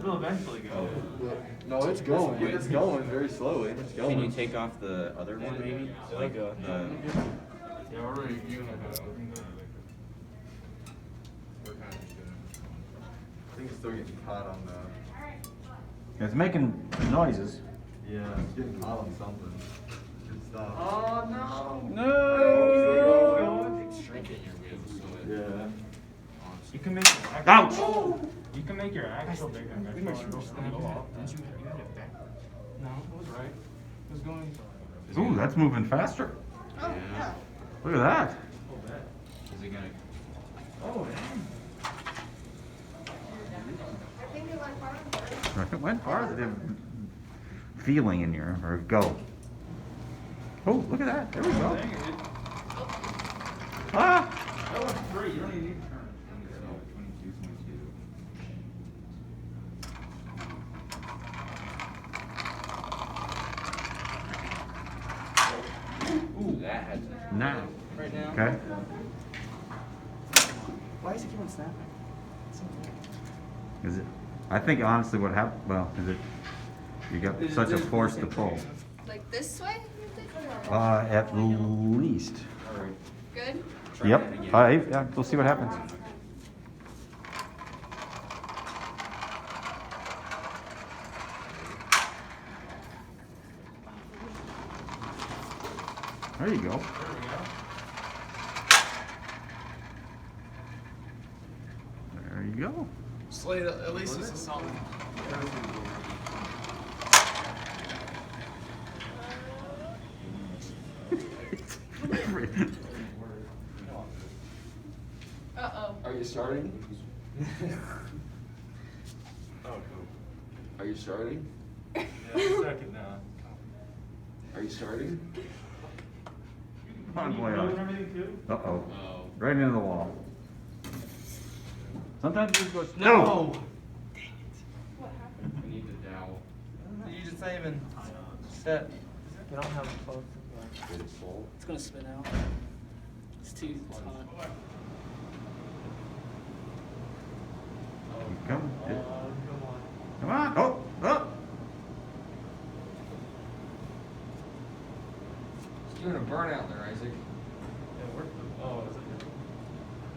It'll eventually go. No, it's going. It's going very slowly. It's going. Can you take off the other one maybe? Like Yeah, already using it. We're kind of I think it's still getting caught on the. It's making noises. Yeah, it's getting caught on something. Good stuff. Oh no! No! It's shrinking your wheels, so Yeah. You can make your Ouch! You can make your axle bigger and eventually it'll snap off. Didn't you had it back? No, it was right. It was going. Ooh, that's moving faster. Oh, yeah. Look at that. Is it gonna? Oh, damn. I think it went farther. It went farther. Feeling in your, or go. Oh, look at that. There we go. Dang it. Ah! That was free. You don't even need to turn it. 22, 22. Ooh, that had to. Now. Right now. Okay. Why is it keep on snapping? Is it? I think honestly what happened, well, is it, you got such a force to pull. Like this way, you think? At least. Good? Yep. Yeah, we'll see what happens. There you go. There you go. Slate, at least this is something. Uh-oh. Are you starting? Oh, cool. Are you starting? Yeah, second now. Are you starting? Come on, boy. Doing everything too? Uh-oh. Oh. Right into the wall. Sometimes it just goes, No! What happened? I need the dowel. You just not even set. You don't have a close. Did it fall? It's gonna spin out. It's too hot. come, come on. Oh, oh. It's doing a burnout there, Isaac. Yeah, oh, is it?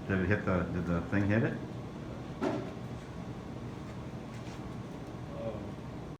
Did it hit did the thing hit it?